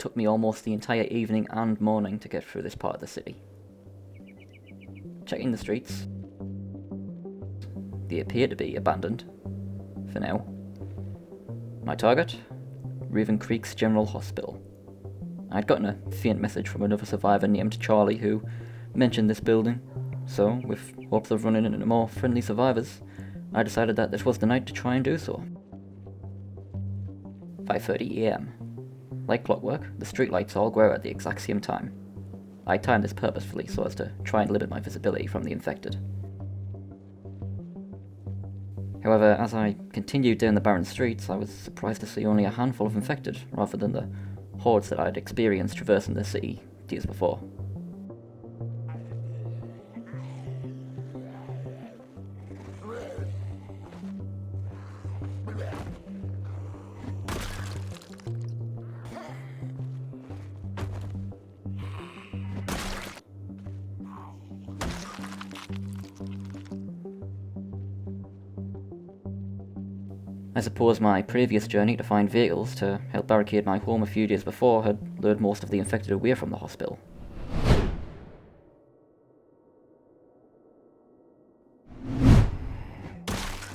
took me almost the entire evening and morning to get through this part of the city. Checking the streets, they appear to be abandoned, for now. My target? Raven Creek's General Hospital. I'd gotten a faint message from another survivor named Charlie who mentioned this building, so with hopes of running into more friendly survivors, I decided that this was the night to try and do so. 5:30 AM. Like clockwork, the streetlights all glow at the exact same time. I timed this purposefully so as to try and limit my visibility from the infected. However, as I continued down the barren streets, I was surprised to see only a handful of infected, rather than the hordes that I'd experienced traversing the city days before. I suppose my previous journey to find vehicles to help barricade my home a few days before had lured most of the infected away from the hospital.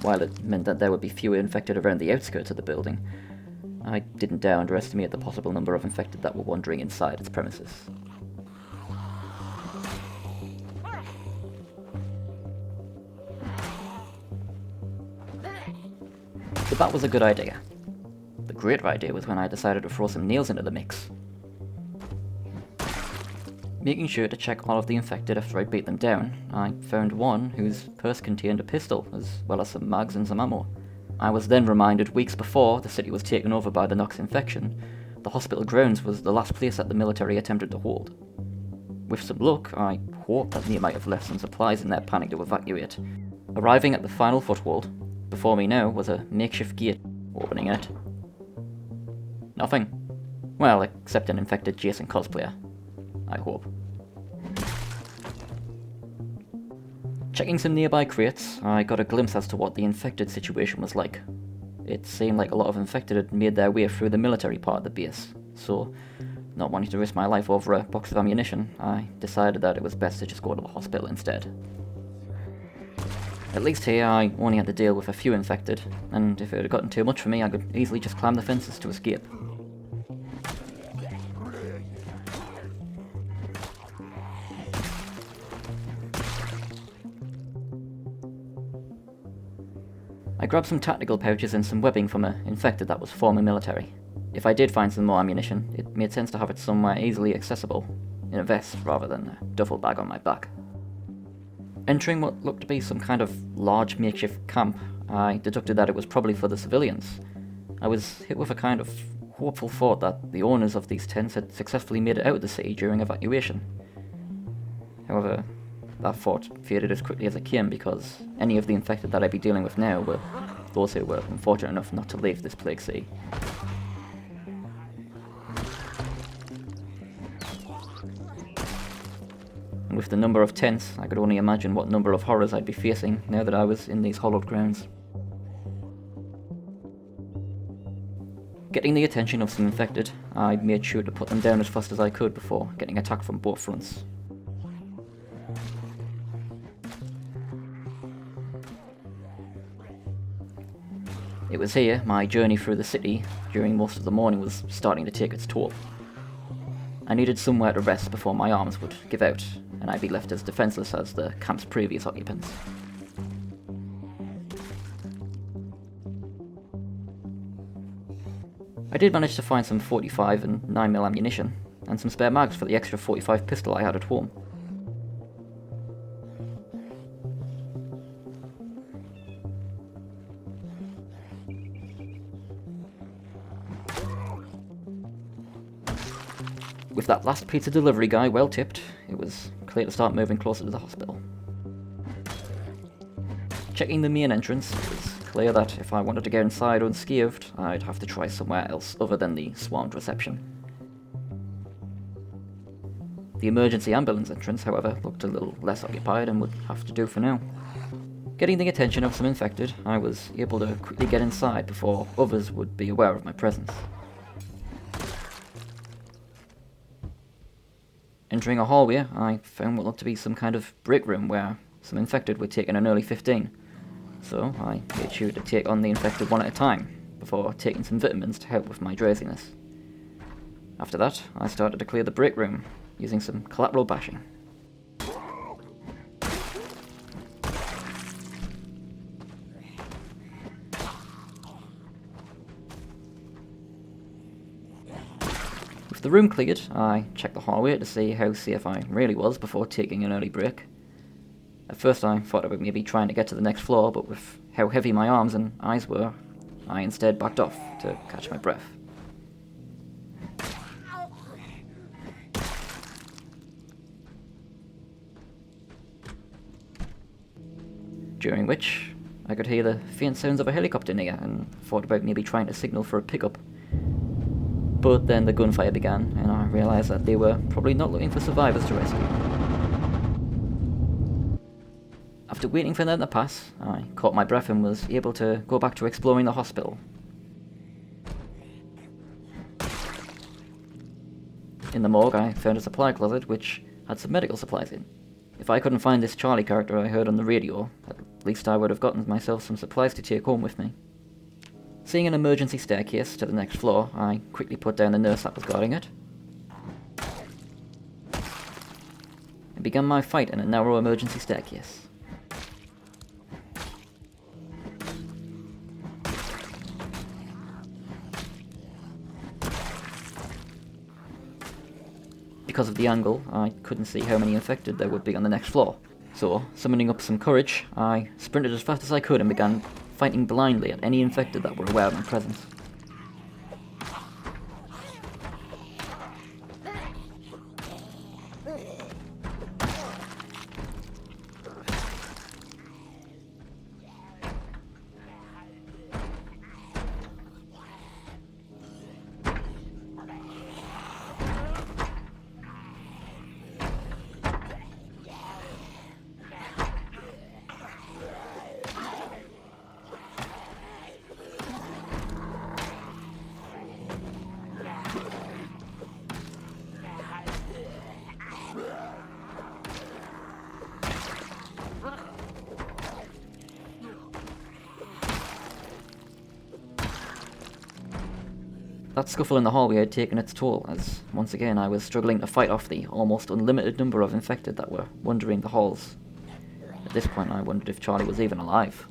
While it meant that there would be fewer infected around the outskirts of the building, I didn't dare underestimate the possible number of infected that were wandering inside its premises. But that was a good idea. The greater idea was when I decided to throw some nails into the mix. Making sure to check all of the infected after I beat them down, I found one whose purse contained a pistol, as well as some mags and some ammo. I was then reminded weeks before the city was taken over by the Nox infection, the hospital grounds was the last place that the military attempted to hold. With some luck, I hoped that they might have left some supplies in their panic to evacuate. Arriving at the final foothold, before me now was a makeshift gate. Opening it. Nothing. Well, except an infected Jason cosplayer. I hope. Checking some nearby crates, I got a glimpse as to what the infected situation was like. It seemed like a lot of infected had made their way through the military part of the base, so, not wanting to risk my life over a box of ammunition, I decided that it was best to just go to the hospital instead. At least here I only had to deal with a few infected, and if it had gotten too much for me I could easily just climb the fences to escape. I grabbed some tactical pouches and some webbing from an infected that was former military. If I did find some more ammunition, it made sense to have it somewhere easily accessible, in a vest rather than a duffel bag on my back. Entering what looked to be some kind of large makeshift camp, I deducted that it was probably for the civilians. I was hit with a kind of hopeful thought that the owners of these tents had successfully made it out of the city during evacuation. However, that thought faded as quickly as it came because any of the infected that I'd be dealing with now were those who were unfortunate enough not to leave this plague city. And with the number of tents, I could only imagine what number of horrors I'd be facing now that I was in these hollowed grounds. Getting the attention of some infected, I made sure to put them down as fast as I could before getting attacked from both fronts. It was here my journey through the city during most of the morning was starting to take its toll. I needed somewhere to rest before my arms would give out, and I'd be left as defenseless as the camp's previous occupants. I did manage to find some 45 and 9mm ammunition, and some spare mags for the extra 45 pistol I had at home. With that last pizza delivery guy well tipped, it was clear to start moving closer to the hospital. Checking the main entrance, it was clear that if I wanted to get inside unscathed, I'd have to try somewhere else other than the swarmed reception. The emergency ambulance entrance, however, looked a little less occupied and would have to do for now. Getting the attention of some infected, I was able to quickly get inside before others would be aware of my presence. Entering a hallway, I found what looked to be some kind of break room where some infected were taking an early 15. So I made sure to take on the infected one at a time, before taking some vitamins to help with my drowsiness. After that, I started to clear the break room, using some collateral bashing. With the room cleared, I checked the hallway to see how safe I really was before taking an early break. At first I thought about maybe trying to get to the next floor, but with how heavy my arms and eyes were, I instead backed off to catch my breath. During which, I could hear the faint sounds of a helicopter near and thought about maybe trying to signal for a pickup. But then the gunfire began, and I realised that they were probably not looking for survivors to rescue. After waiting for them to pass, I caught my breath and was able to go back to exploring the hospital. In the morgue, I found a supply closet which had some medical supplies in. If I couldn't find this Charlie character I heard on the radio, at least I would have gotten myself some supplies to take home with me. Seeing an emergency staircase to the next floor, I quickly put down the nurse that was guarding it. I began my fight in a narrow emergency staircase. Because of the angle, I couldn't see how many infected there would be on the next floor. So, summoning up some courage, I sprinted as fast as I could and began fighting blindly at any infected that were aware of my presence. That scuffle in the hallway had taken its toll, as once again I was struggling to fight off the almost unlimited number of infected that were wandering the halls. At this point I wondered if Charlie was even alive.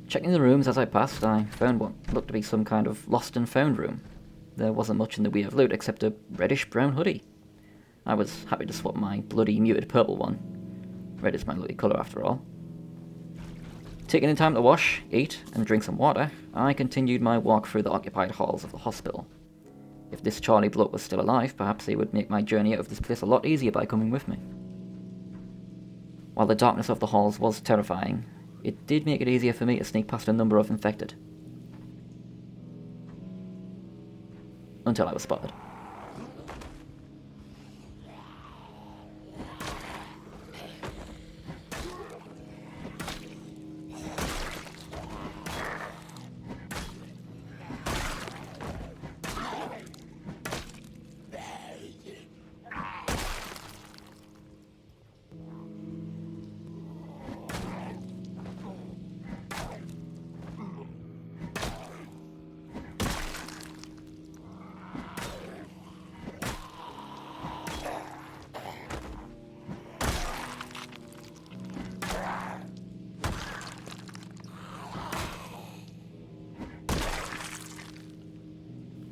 Checking the rooms as I passed, I found what looked to be some kind of lost and found room. There wasn't much in the way of loot except a reddish-brown hoodie. I was happy to swap my bloody muted purple one. Red is my lucky colour after all. Taking the time to wash, eat, and drink some water, I continued my walk through the occupied halls of the hospital. If this Charlie bloke was still alive, perhaps he would make my journey out of this place a lot easier by coming with me. While the darkness of the halls was terrifying, it did make it easier for me to sneak past a number of infected. Until I was spotted.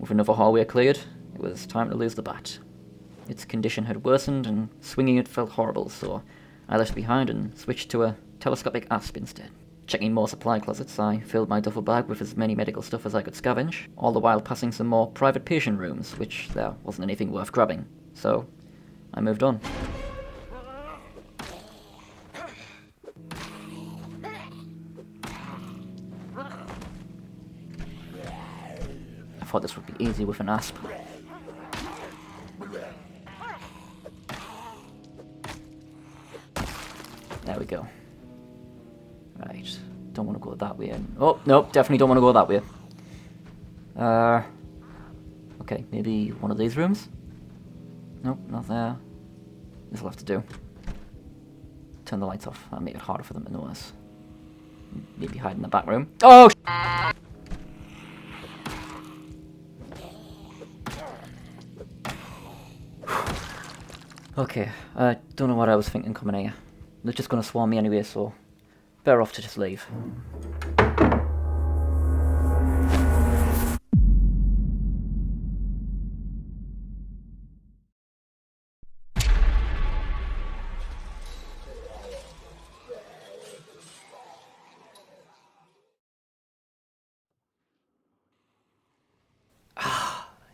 With another hallway cleared, it was time to lose the bat. Its condition had worsened, and swinging it felt horrible, so I left it behind and switched to a telescopic asp instead. Checking more supply closets, I filled my duffel bag with as many medical stuff as I could scavenge, all the while passing some more private patient rooms, which there wasn't anything worth grabbing, so I moved on. I thought this would be easy with an asp. There we go. go that way. Oh, nope, definitely don't want to go that way. Okay, maybe one of these rooms? Nope, not there. This'll have to do. Turn the lights off. That'll make it harder for them to notice. Maybe hide in the back room. Oh, okay, I don't know what I was thinking coming here. They're just gonna swarm me anyway, so better off to just leave.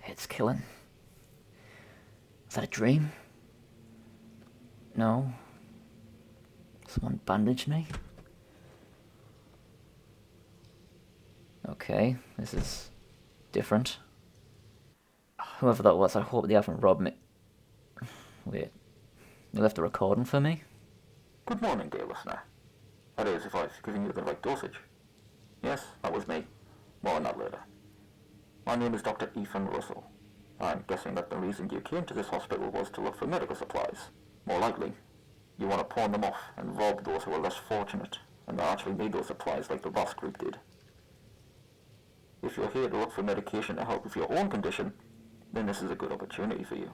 It's killing. Is that a dream? No. Someone bandaged me? Okay, this is different. Whoever that was, I hope they haven't robbed me. Wait, they left a recording for me? Good morning, dear listener. That is, if I've given you the right dosage. Yes, that was me. More on that later. My name is Dr. Ethan Russell. I'm guessing that the reason you came to this hospital was to look for medical supplies. More likely, you want to pawn them off and rob those who are less fortunate and actually need those supplies like the Ross group did. If you're here to look for medication to help with your own condition, then this is a good opportunity for you.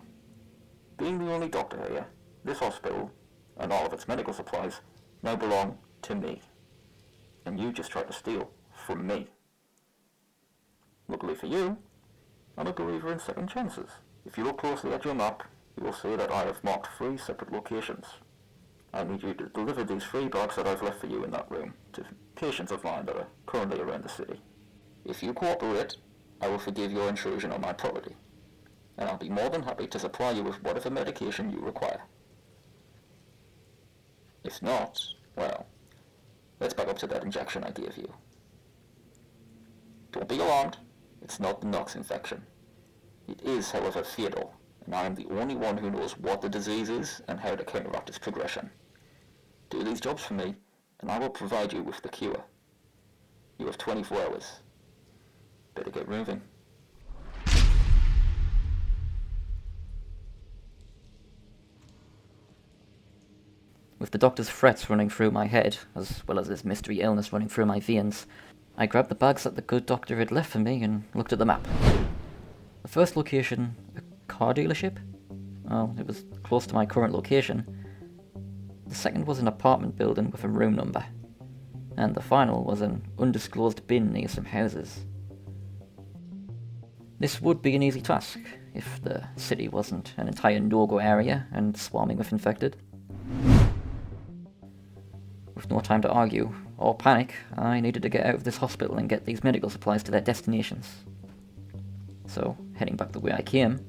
Being the only doctor here, this hospital, and all of its medical supplies, now belong to me. And you just tried to steal from me. Luckily for you, I'm a believer in second chances. If you look closely at your map, you will see that I have marked 3 separate locations. I need you to deliver these 3 bags that I've left for you in that room to patients of mine that are currently around the city. If you cooperate, I will forgive your intrusion on my property, and I'll be more than happy to supply you with whatever medication you require. If not, well, let's back up to that injection I gave you. Don't be alarmed, it's not the Nox infection. It is, however, fatal, and I am the only one who knows what the disease is and how to counteract its progression. Do these jobs for me, and I will provide you with the cure. You have 24 hours. Better get moving. With the doctor's threats running through my head, as well as this mystery illness running through my veins, I grabbed the bags that the good doctor had left for me and looked at the map. The first location, a car dealership? Well, it was close to my current location. The second was an apartment building with a room number. And the final was an undisclosed bin near some houses. This would be an easy task, if the city wasn't an entire no-go area and swarming with infected. With no time to argue, or panic, I needed to get out of this hospital and get these medical supplies to their destinations. So, heading back the way I came,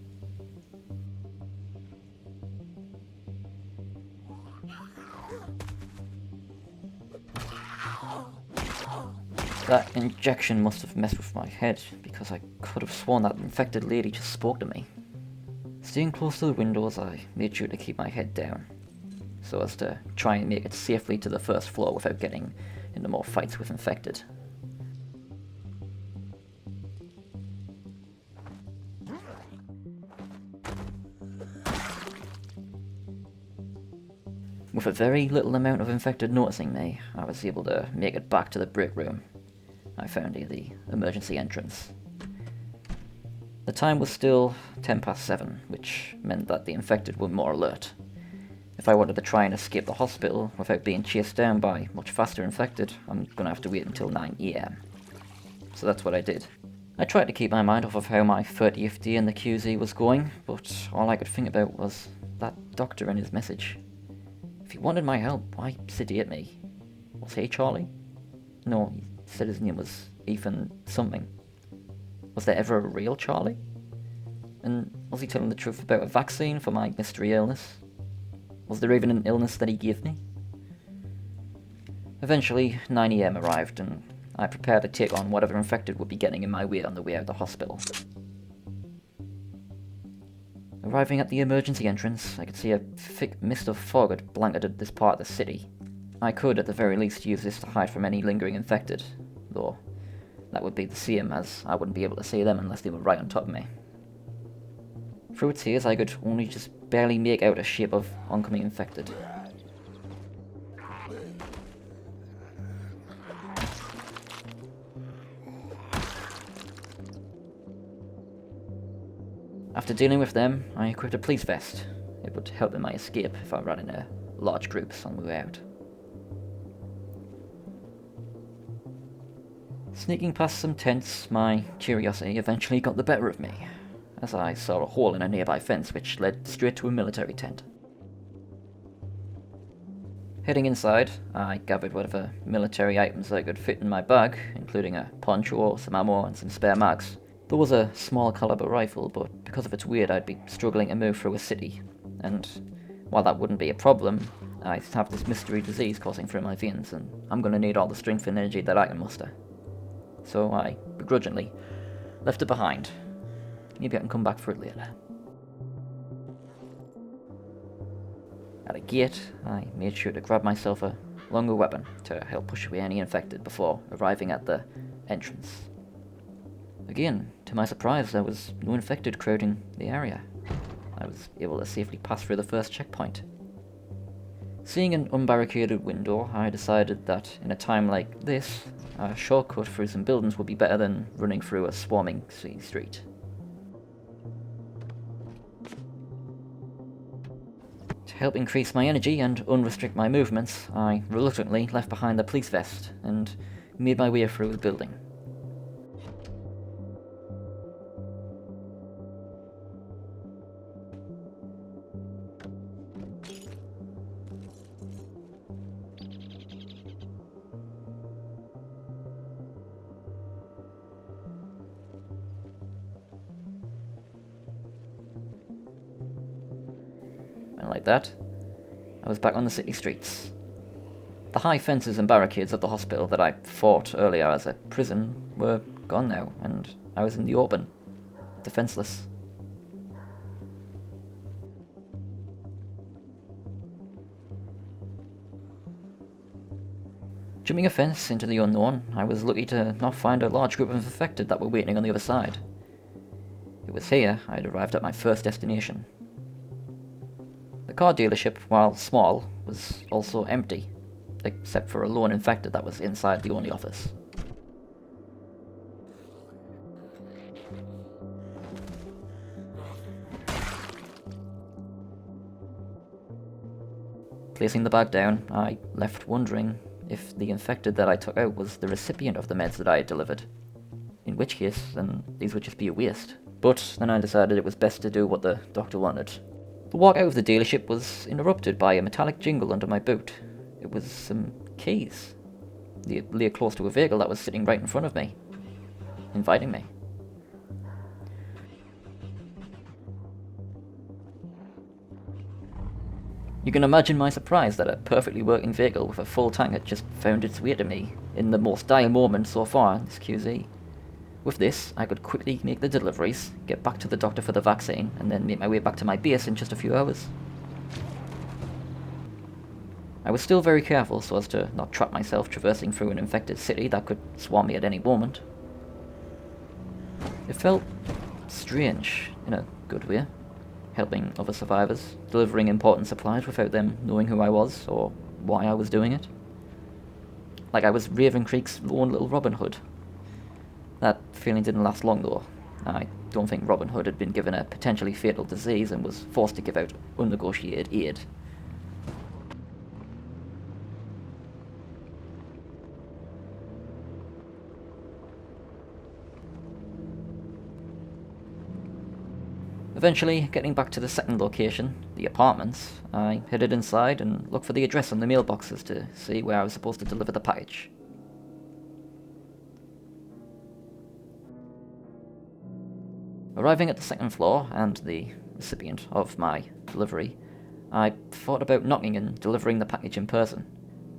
that injection must have messed with my head, because I could have sworn that infected lady just spoke to me. Staying close to the windows, I made sure to keep my head down, so as to try and make it safely to the first floor without getting into more fights with infected. With a very little amount of infected noticing me, I was able to make it back to the break room I found near the emergency entrance. The time was still 7:10, which meant that the infected were more alert. If I wanted to try and escape the hospital without being chased down by much faster infected, I'm gonna have to wait until 9 AM. So that's what I did. I tried to keep my mind off of how my 30th day in the QZ was going, but all I could think about was that doctor and his message. If he wanted my help, why sedate me? Was he Charlie? No, he said his name was Ethan something. Was there ever a real Charlie? And was he telling the truth about a vaccine for my mystery illness? Was there even an illness that he gave me? Eventually, 9 AM arrived, and I prepared to take on whatever infected would be getting in my way on the way out of the hospital. Arriving at the emergency entrance, I could see a thick mist of fog had blanketed this part of the city. I could at the very least use this to hide from any lingering infected, though that would be the same as I wouldn't be able to see them unless they were right on top of me. Through its haze I could only just barely make out a shape of oncoming infected. After dealing with them, I equipped a police vest. It would help in my escape if I ran into large groups on my way out. Sneaking past some tents, my curiosity eventually got the better of me, as I saw a hole in a nearby fence which led straight to a military tent. Heading inside, I gathered whatever military items I could fit in my bag, including a poncho, some ammo, and some spare mags. There was a small caliber rifle, but because of its weight I'd be struggling to move through a city, and while that wouldn't be a problem, I have this mystery disease coursing through my veins, and I'm going to need all the strength and energy that I can muster. So I, begrudgingly, left it behind. Maybe I can come back for it later. At a gate, I made sure to grab myself a longer weapon to help push away any infected before arriving at the entrance. Again, to my surprise, there was no infected crowding the area. I was able to safely pass through the first checkpoint. Seeing an unbarricaded window, I decided that in a time like this, a shortcut through some buildings would be better than running through a swarming city street. To help increase my energy and unrestrict my movements, I reluctantly left behind the police vest and made my way through the building. And like that, I was back on the city streets. The high fences and barricades of the hospital that I fought earlier as a prison were gone now, and I was in the open, defenseless. Jumping a fence into the unknown, I was lucky to not find a large group of infected that were waiting on the other side. It was here I'd arrived at my first destination. The car dealership, while small, was also empty, except for a lone infected that was inside the only office. Placing the bag down, I left wondering if the infected that I took out was the recipient of the meds that I had delivered. In which case, then these would just be a waste. But then I decided it was best to do what the doctor wanted. The walk out of the dealership was interrupted by a metallic jingle under my boot. It was some keys. They lay close to a vehicle that was sitting right in front of me, inviting me. You can imagine my surprise that a perfectly working vehicle with a full tank had just found its way to me in the most dire moment so far in this QZ. With this, I could quickly make the deliveries, get back to the doctor for the vaccine, and then make my way back to my base in just a few hours. I was still very careful so as to not trap myself traversing through an infected city that could swarm me at any moment. It felt strange, in a good way, helping other survivors, delivering important supplies without them knowing who I was or why I was doing it. Like I was Raven Creek's own little Robin Hood. That feeling didn't last long though. I don't think Robin Hood had been given a potentially fatal disease and was forced to give out unnegotiated aid. Eventually, getting back to the second location, the apartments, I headed inside and looked for the address on the mailboxes to see where I was supposed to deliver the package. Arriving at the second floor and the recipient of my delivery, I thought about knocking and delivering the package in person.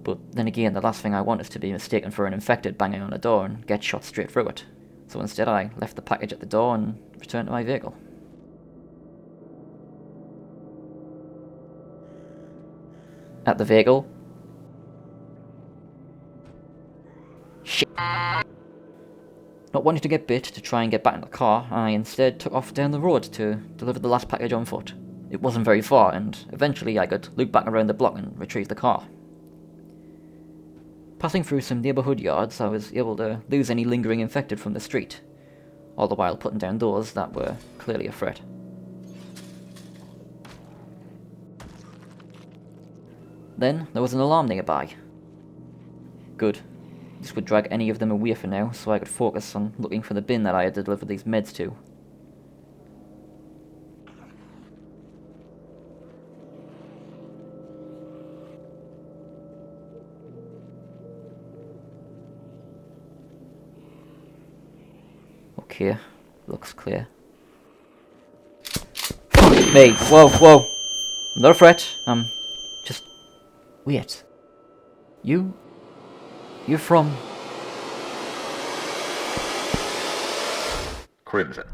But then again, the last thing I want is to be mistaken for an infected banging on a door and get shot straight through it. So instead I left the package at the door and returned to my vehicle. At the vehicle, shit. Not wanting to get bit to try and get back in the car, I instead took off down the road to deliver the last package on foot. It wasn't very far, and eventually I could loop back around the block and retrieve the car. Passing through some neighbourhood yards, I was able to lose any lingering infected from the street, all the while putting down those that were clearly a threat. Then there was an alarm nearby. Good. This would drag any of them away for now, so I could focus on looking for the bin that I had delivered these meds to. Okay, looks clear. Fuck me! Whoa, whoa! I'm not a threat, just... wait. You're from... Crimson.